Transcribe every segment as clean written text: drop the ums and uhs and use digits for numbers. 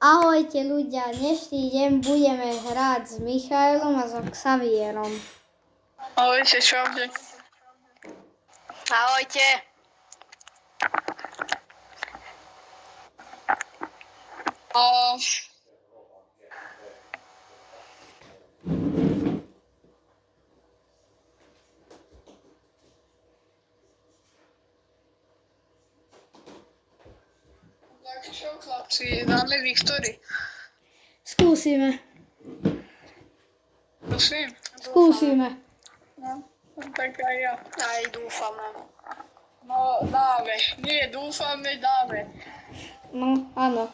Ahojte ľudia, dnešný deň budeme hrať s Michailom a s Xavierom. Ahojte, čaute. Ahojte. Tak čo, chlapci, dáme Viktory. Skúsime. Prosím. Skúsime. No, tak aj ja. Aj dúfame. No, dáme. Nie, dúfame, dáme. No, áno.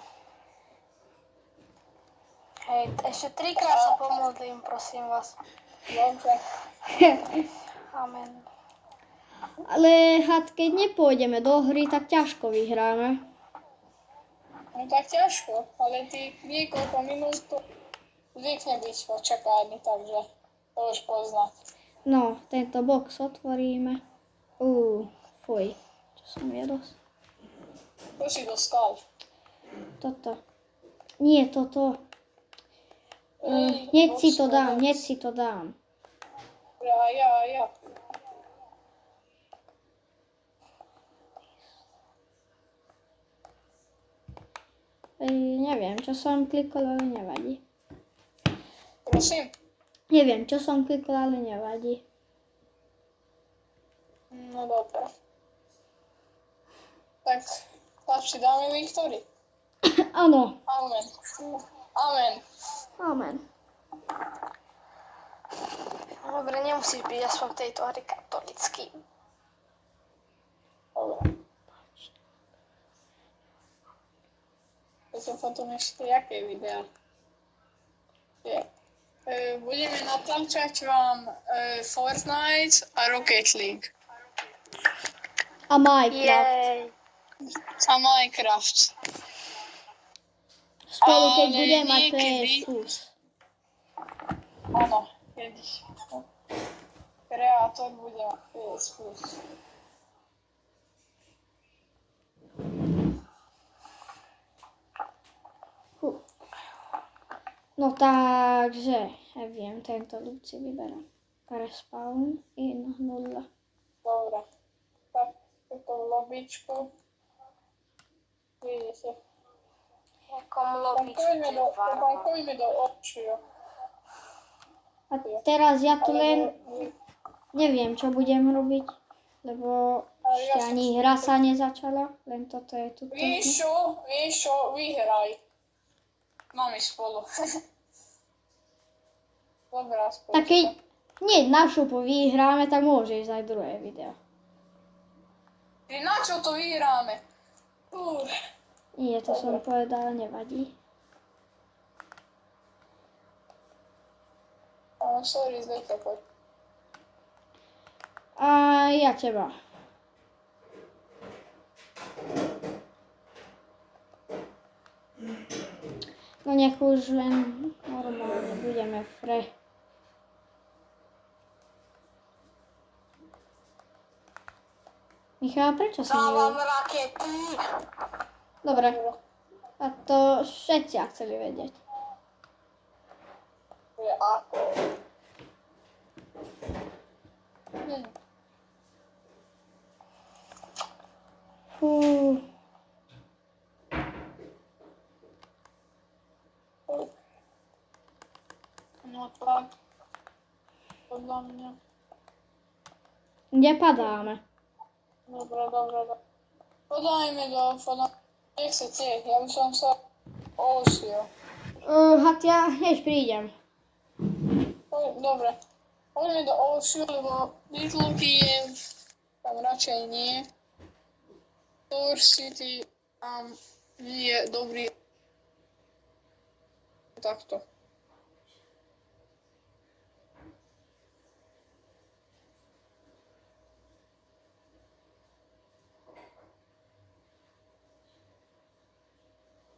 Hej, ešte 3-krát sa pomodlím, prosím vás. Dobre. Amen. Ale keď nepôjdeme do hry, tak ťažko vyhráme. No tak ťažko, ale ty niekoľko minút zvykne byť v očakárni, takže to už poznať. No, tento box otvoríme. Fuj. Čo som jedol? To si dostal. Toto. Nie, toto. Hneď si to dám. Ja. Neviem, čo som klikol, ale nevadí. Prosím. Neviem, čo som klikol, ale nevadí. No dobre. Tak, chlapci, dáme Viktory. Áno. Amen. Amen. Amen. Dobre, nemusíš byť aspoň v tejto hry katolický. Dobre. To sú potom ešte jaké videá? Budeme natáčať vám Fortnite a Rocket League. A Minecraft. Jej. A Minecraft. Spolu, keď Ale budeme mať niekedy- PS Plus. Áno, kedy. Kreátor bude mať PS Plus. No takže, neviem, tento ľud si vyberám. Respawn in 0. Dobre. Tak, toto lobičko. Vidíte. Jakom Tam lobičku poďme do občio. A teraz ja tu len neviem, čo budem robiť, lebo ešte ani hra sa nezačala, len toto je tu. Vieš čo, vyhraj. Máme spolu. Dobrá spolu. Tak keď nie našu vyhráme, tak môže ísť aj druhé video. Na čo to vyhráme? Nie, to som povedala, nevadí. Sorry, zdejte, poď. A ja teba. No nech už len normálne budeme fre. Michal, prečo si Dávam neviem? rakety. Dobre. A to všetci chceli vedieť. Je ako. Fú. No tak. Podľa mňa. Kde padáme? Dobre. Podajme nechcete, ja by som sa ošiel. Ja hneď prídem. Dobre. Poďme do Ocean, lebo Little Kiev tam radšej nie. Tour City tam nie je dobrý. Takto.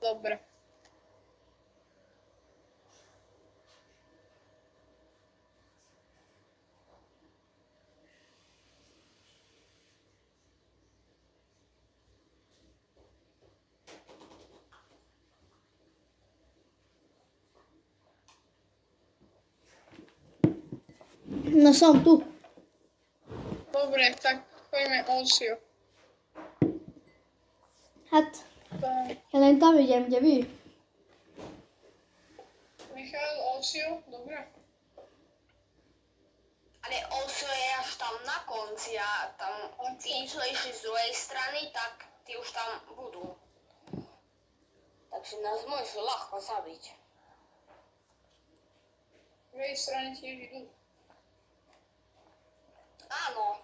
Dobre. No som tu. Dobre, tak poďme Osiu. Hát, Tak, ja len tam idem, kde vy. Michal, Osiu, dobre. Ale Osio je až tam na konci a tam tí, čo išli z druhej strany, tak tí už tam budú. Takže nás môžu ľahko zabiť. Z druhej strany tiež idú. Áno.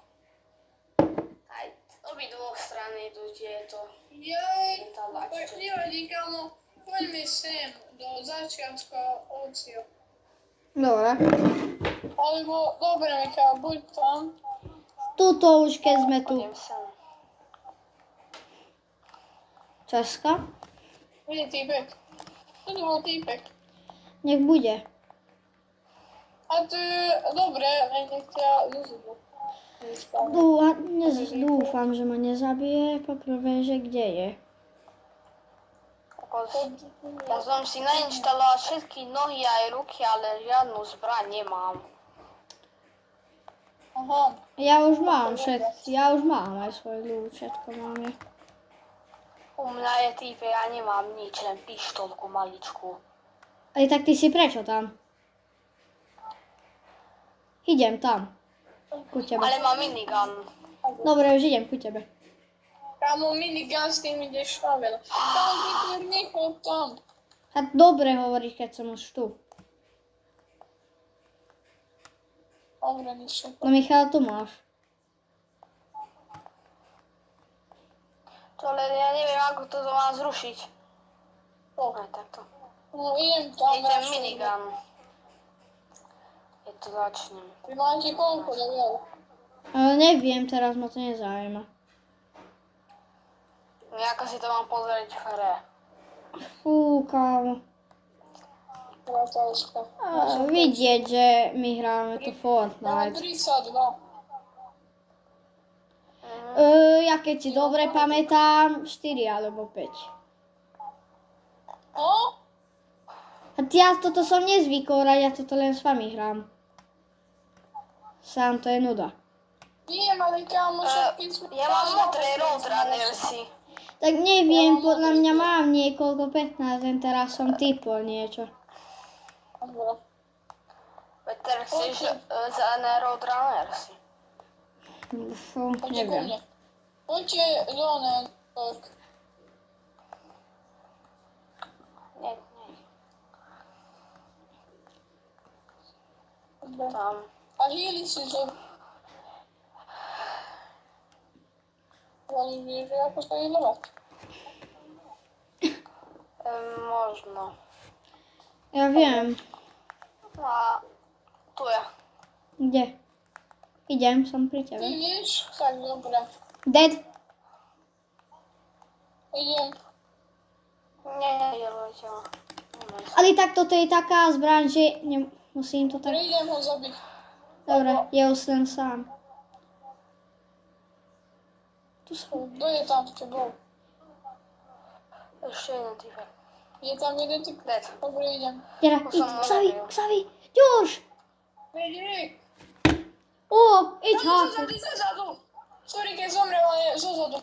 Aj obidvoch strán idú tieto. Jaj, Je to ľahšie. tak nevadí, kamo. Poďme sem, do začiatka Osiu. Dobre. Alebo, dobre, Michal, buď tam. Tuto už keď sme tu. Idem sem. Česka. Kde je týpek? Tu bol týpek. Nech bude. A to je, dobre, nech ťa zuzubú. Dúfam, že ma nezabije. Poprvé, že kde je. Ja som si nainštaloval všetky nohy aj ruky, ale žiadnu zbraň nemám. Aha, Ja už mám aj svoj ľud, všetko mám je. U mňa je týpe, ja nemám nič, len pištolku maličku. Ale tak ty si prečo tam? Idem tam. Ku tebe. Ale mám minigun. Dobre, už idem ku tebe. kamo, minigun s tým ideš na veľa. Tam vytvorí nechod tam. A dobre hovoríš, keď som už tu. Dobre, nič. No Michal, tu máš. To len ja neviem, ako to mám zrušiť. Aj takto. No, idem tam. Idem minigun. Je to začnem. Vy máte koľko do veľa? Ale neviem, teraz ma to nezaujíma. Ako si to mám pozrieť v hre. Fú, kámo. Otázka. Vidieť, že my hráme tu Mám Fortnite. 32. Ja keď si dobre pamätám, 4 alebo 5. No? A ja toto som nezvykol hrať, ja toto len s vami hrám. Sám to je nuda. Viem, ale kámo, všetky sme... Ja mám modré Roadrunnersy. Tak neviem, podľa mňa mám niekoľko 15, len teraz som typol niečo. Dobre. Veď teraz chceš zelené Roadrunnersy. Fú, Poďte ku neviem. mne. Poďte do network. Nie. Tam. A healy si zo... Ale vieš, ako sa healovať? Možno. Ja viem. A tu je. Kde? Idem, som pri Ty tebe. vieš? Tak dobre. Dead. Idem. Nejelujte ma. Ale tak toto je taká zbraň, že musím to tak... Prídem ho zabiť. Dobre, ja už som sám. Tu som. Kto je tam s tebou? Ešte jeden týpek. Je tam jeden typ? Dead. Dobre, idem. Jara, Už iď, som Xavi, Ďurš! Veď, Ó, iď háku. zozadu. Sorry, keď zomrel, ale zozadu.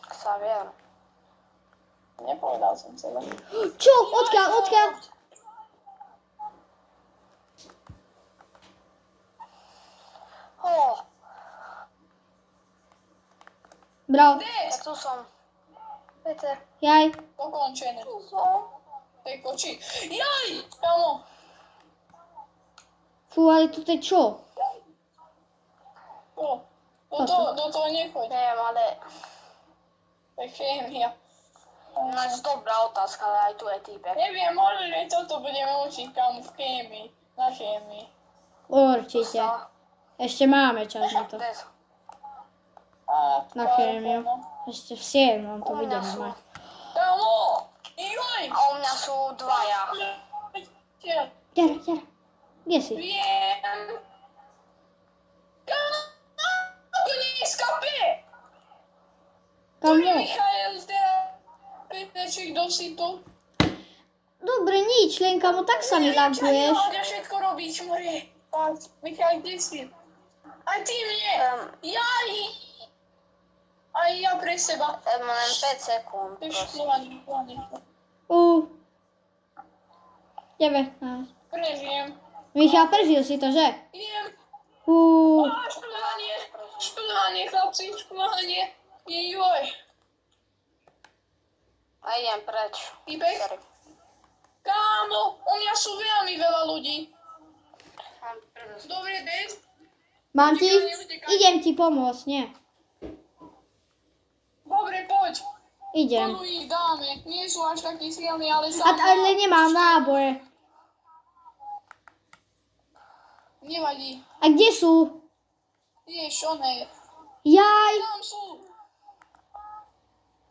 Xavier. Nepovedal som sebe. Čo? Odkiaľ? Bro, Ja tu som. Peter. jaj. Dokončené. Tu som. Tej koči. Jaj! Kamo. Fú, ale toto je čo? Do toho nechoď. Neviem, ale To je chémia. ináč dobrá otázka, ale aj tu je týpek. Neviem, možno, že toto budeme učiť kamo v chémii. Na chémii. Určite. Ešte máme čas na to. Dead. Na chémiu. Ešte v 7. to U mňa budeme sú. mať. Kamo! Joj! A u mňa sú dvaja. Jara. Kde si? Viem. Kamo! To nie je skape! To Kamo? je Michael, teda... Pýtajte, kto si tu? Dobre, nič, len kamo, tak sa mi laguješ. Ja všetko robiť, more. Michal, kde si? Aj ty mne. Aj ja pre seba. Mám len 5 sekúnd. Šplhanie. 19. Prežijem. Michal, prežil si to, že? Idem. Fú. Šplhanie, chlapci, šplhanie. Joj. A idem preč. Týpek? Kámo, u mňa sú veľmi veľa ľudí. Dobre, Dave. Mám ti? Idem ti pomôcť, nie? Dobre, poď. Idem. Spolu ich dáme. Nie sú až takí silní, ale Ale nemám náboje. Nevadí. A kde sú? Vieš, oné. Jaj.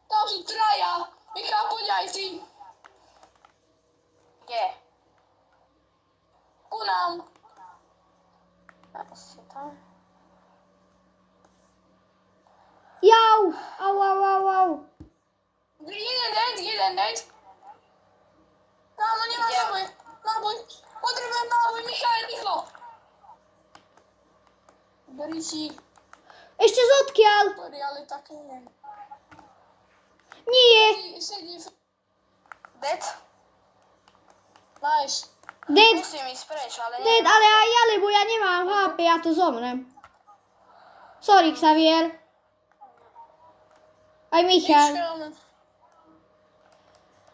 Tam sú traja. Michal, poď aj ty. Kde? Ku nám. Asi tam. Jau. Au. Jeden dead. Kámo, nemám náboj. Potrebujem náboj, Michal, rýchlo. Beri si. Ešte zodkiaľ? Beri, ale také nie. Nie. Sedí. Dead? Nice. Dead. Musím ísť preč, ale Dead, ale aj ja, lebo ja nemám HP, ja to zomrem. Sorry, Xavier. Aj Michal.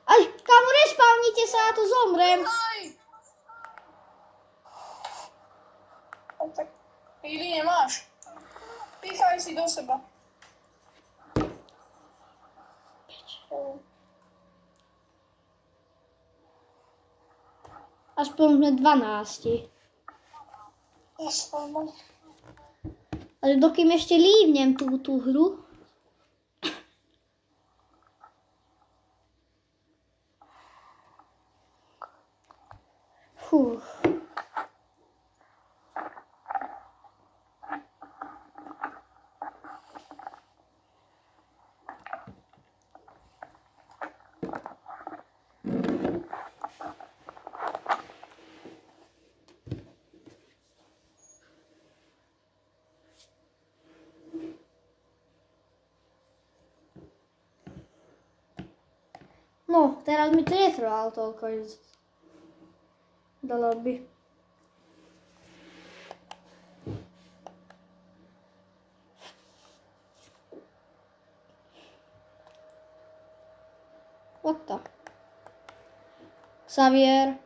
Aj, kamo, respawnite sa, ja to zomrem. Tak, ty nemáš. Píchaj si do seba. Aspoň sme 12. Ale dokým ešte lívnem tú hru. Fú. No, teraz mi to netrvalo toľko ísť do lobby. What the? Xavier,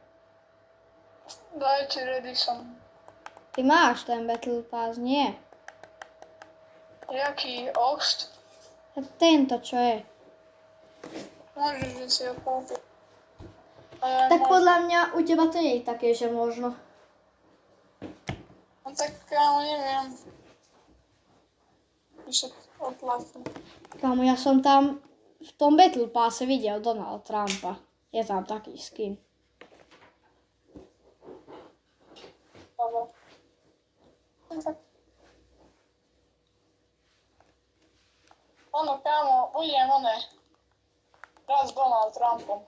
Dajte, ready som. ty máš ten Battle Pass, nie? Jaký oxt? Tento, čo je. Môžeš, že si ho kúpiť. Tak podľa mňa u teba to nie je také, že možno. No tak kámo, neviem. Že odplatím. Kámo, ja som tam v tom Battle Passe videl Donald Trumpa. Je tam taký skin. Dobre. Tak. Ono, kámo, budem raz s Donald Trumpom.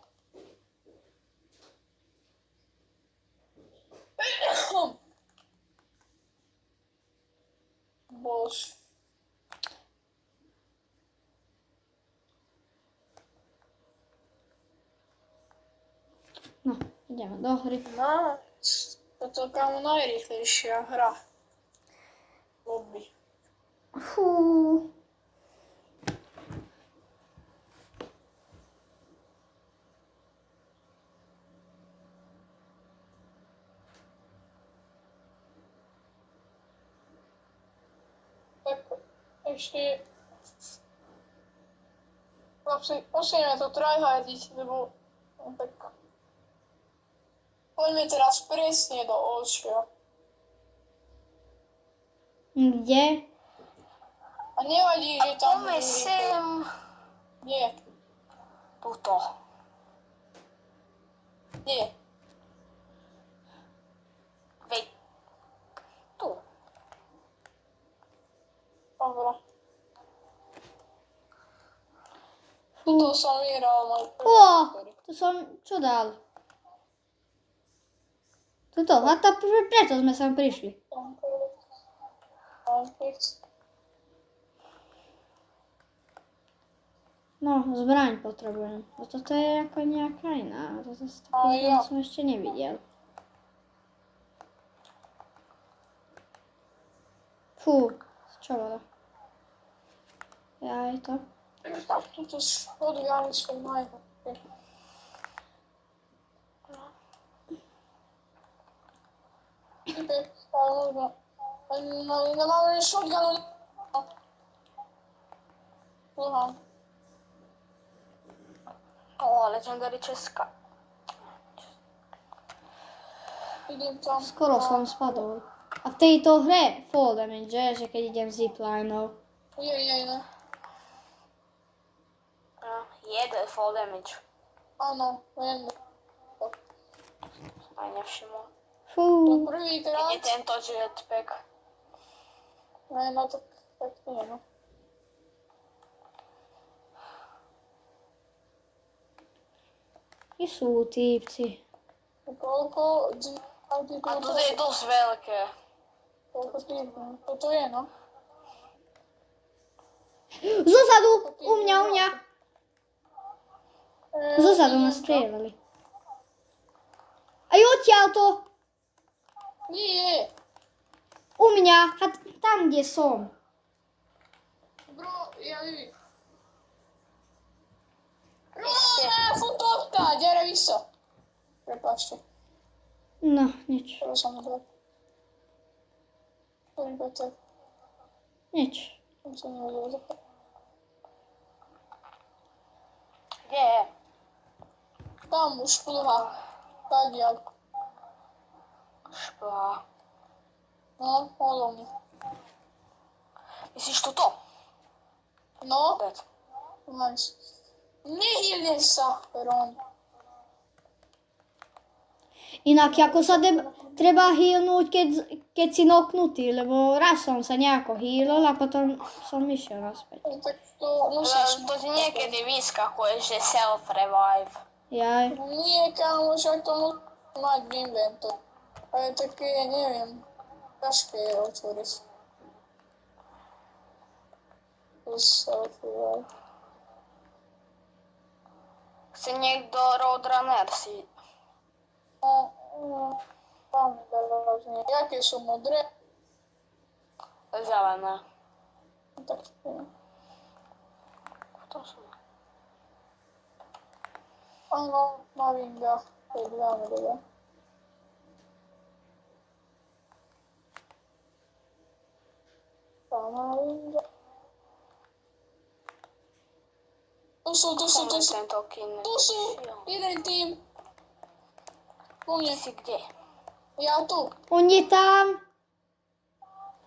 Bož. No, ideme do hry. No, toto je kámo najrýchlejšia hra. Lobby. Fú. Tak ešte... Chlapci, musíme to tryhardiť, lebo... No, tak... Poďme teraz presne do Ocean. Kde? A nevadí, že tam... Poďme sem. Nie, Tuto. nie. Veď. Tu. Dobre. Tuto som vyhral môj prvý Ó, historik. to som, čo dal? Tuto, a to preto sme sem prišli. No, zbraň potrebujem. No toto je ako nejaká iná. Toto som ešte nevidel. Fú, čo bolo? Ja aj to. Tuto shotguny sú najlepšie. Nemáme shotgunu. Legendary Česka. Idem tam. Skoro som spadol. A v tejto hre fall damage, že keď idem ziplineou. Ne. Jeden fall damage. Áno, jeden. Aj nevšimol. Fú. To prvýkrát. Je tento jetpack. Ne, no tak nie, no. Kde sú týpci? Koľko... A to je dosť veľké. Koľko týpci? Toto je, no. Zozadu! U mňa. Zozadu ma strieľali. Aj odtiaľ to! Nie! U mňa, a tam, kde som. Bro, ja neviem. Fotovka, ďare vyso. Prepáčte. No, nič. To som dal. Prepáčte. Nič. Som sa nevedel zapať. Kde je? Tam už šplhá. Tadiaľ. Šplhá. No, odo mňa. Myslíš tuto? No, Dead. nice. Nehýlne sa, Ron. Inak ako sa treba healnúť, keď si noknutý, lebo raz som sa nejako healol a potom som išiel naspäť. Tak to musíš. To ti niekedy vyskakuje, že self-revive. Jaj. Nie, kámo, však to musí mať v inventu. Ale také, neviem, ťažké je otvoriť. Chce niekto Roadrunner si... Tam veľa. Jaké sú modré? Zelené. Tak To sú... áno, na vingách. To je veľmi dobré. Tam na vingách. Tu sú. Tento kin. Tu sú, jeden tým. U mne. Si kde? Ja tu. On je tam.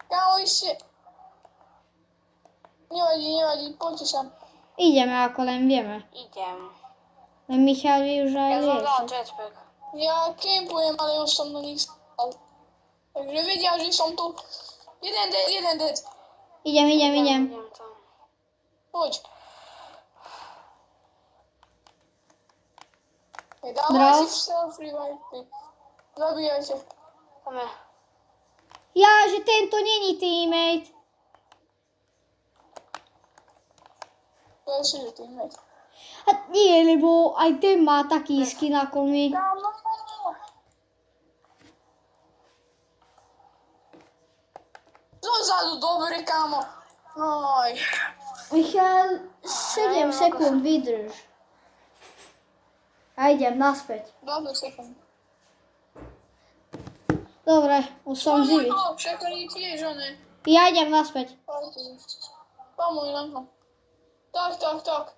Kámo, ešte. Nevadí, poďte sem. Ideme, ako len vieme. Idem. Len Michal vy už aj Ja som dal viete. jetpack. Ja kempujem, ale už som na nich stal. Takže vedia, že som tu. Jeden dead. Idem. Idem tam. Poď. Bro. Dávaj si self-revive. Zabíjajte. Poďme. Ja, že tento není teammate. To je že teammate. A nie, lebo aj ten má taký skin ako my. Kámo. Dozadu, dobre, kámo. Aj. Michal, 7 sekúnd vydrž. A idem naspäť. Dobre, sekund. Dobre, už som živý. Však oni tiež, one. Ja idem naspäť. Pamuj na to. Tak.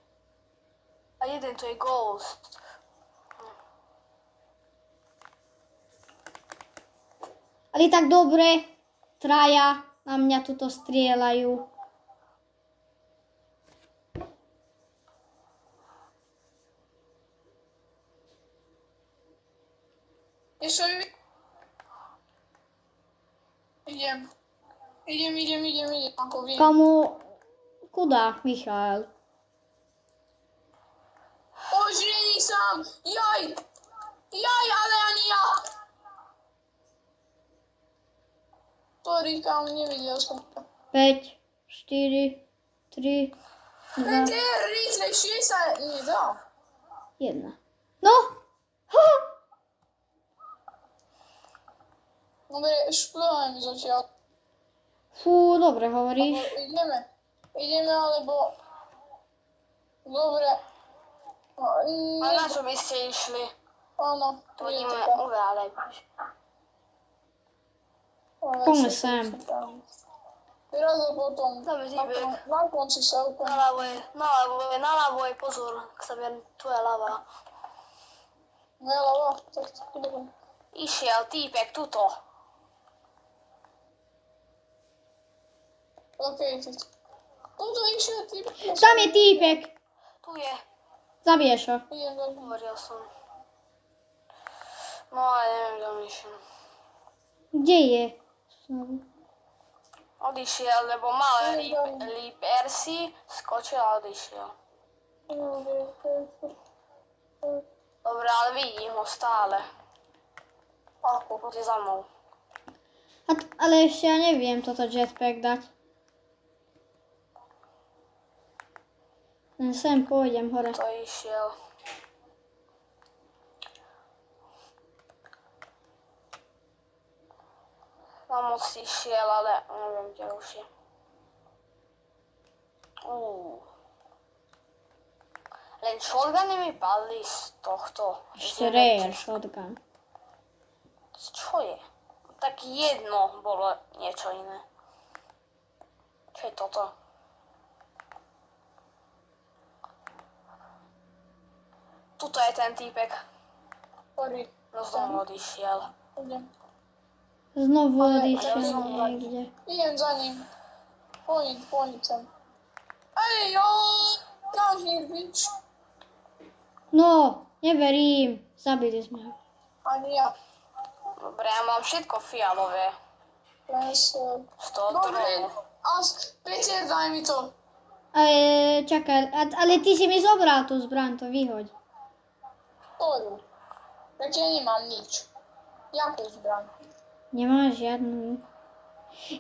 A jeden to je Ghost. Ale tak dobre, traja na mňa tuto strieľajú. Ešte idem, ako viem. Kamu, kudá, Michal? Už není sám, jaj, ale ani ja. Sorry, kam, nevidel som to. 5, 4, 3, 2, Peter, rýchlejšie sa nedá. 1. No! Ha! Dobre, šplháme zatiaľ. Fú, dobre hovoríš. Ideme, alebo... Dobre. A na čo by ste išli? Áno, tu je Ideme taká. uváľať. Poďme sem. Teraz a potom. Dobre, Týpek. Na konci sa úplne. Naľavo je, pozor, k sebe, tu je ľava. Moja ľava, tak to dobre. Išiel Týpek tuto. OK, teď. Tuto išiel typ. Tam je týpek. Tu je, Zabiješ ho. Idem do... hovoril som. No ale neviem, kde on išiel. Kde je? Znovu. Odišiel, lebo mal Percy, skočil a odišiel. Dobre, ale vidím ho stále. Ako? Poď za mnou. Ale ešte ja neviem toto jetpack dať. Len sem pôjdem hore. To išiel. Na moc išiel, ale neviem, kde už je. Len shotguny mi padli z tohto. Ešte rare shotgun. Čo je? Tak jedno bolo niečo iné. Čo je toto? Tuto je ten týpek. Sorry. No znovu odišiel. Idem. Znovu Ale odišiel znovu niekde. Idem za ním. Poď sem. Ej, jo! Kážnik, bič. No, neverím. Zabili sme ho. Ani ja. Dobre, ja mám všetko fialové. Ples... Z toho Dobre. trhu. Peter, daj mi to. Čakaj, ale ty si mi zobral tú zbraň, to vyhoď. Ktorú? Tak ja nemám nič. Jakú zbraň? Nemáš žiadnu.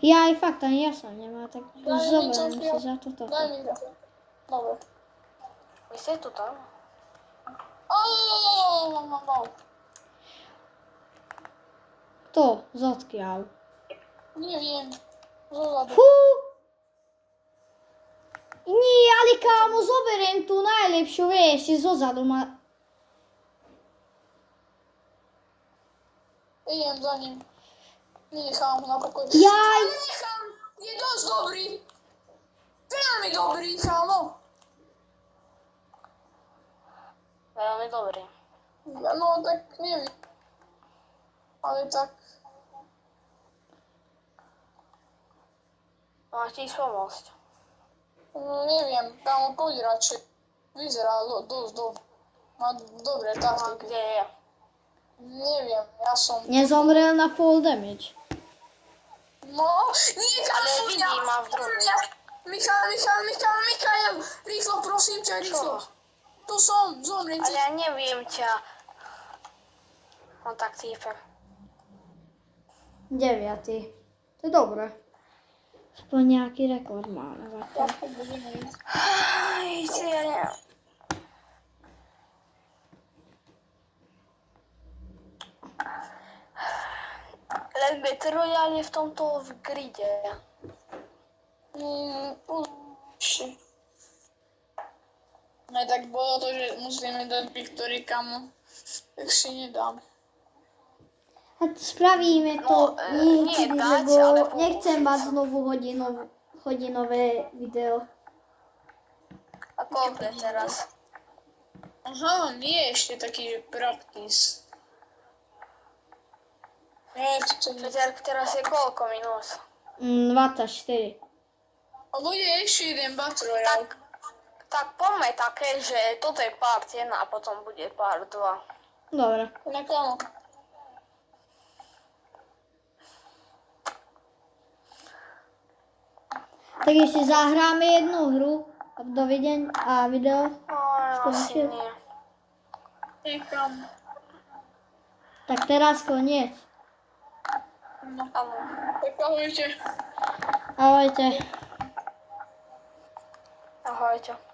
Ja aj fakt, ani ja som nemá, tak Daj mi zoberiem to, si za toto. Daj mi to. Dobre. Vy ste tu tam? No. Kto? Zodkiaľ? Neviem. Zozadu. Fú! Nie, ale kámo, zoberiem tú najlepšiu, vieš, zozadu ma... Idem za ním. Nenechám ho na pokoj. Jaj! Nenechám! Je dosť dobrý. Veľmi dobrý, kámo. Veľmi dobrý. No, tak neviem. Ale tak... Máš ti ísť pomôcť. No, neviem, kámo, poď radšej. Vyzerá dosť dobrý. Má dobré No, taktiky. kde je? Neviem, ja som... Nezomrel na full damage. No, nie, Ale kámo, vidím ma v druhom. Michael, rýchlo, prosím ťa, rýchlo. Tu som, zomriem Ale ti. ja neviem ťa. No tak Týpek. 9. To je dobré. Aspoň nejaký rekord máme. Ja to budeme ísť. Ja neviem. Len Battle Royale je v tomto v gride. No tak bolo to, že musíme dať Victory, kamo. Tak si nedám. A spravíme to nie niekedy, dať, lebo ale nechcem mať znovu hodinové video. A koľko je teraz? Aha, nie ešte taký, že practice. Nie, to nie. Peter, teraz je koľko minút? 24. A bude ešte jeden Battle Royale. Tak poďme také, že toto je part 1 a potom bude part 2. Dobre. Na kamo. Tak ešte zahráme jednu hru a dovidenia a video. Asi Skončil. nie. Nekam. Tak teraz koniec. No, Áno. tak ahojte. Ahojte. Ahojte.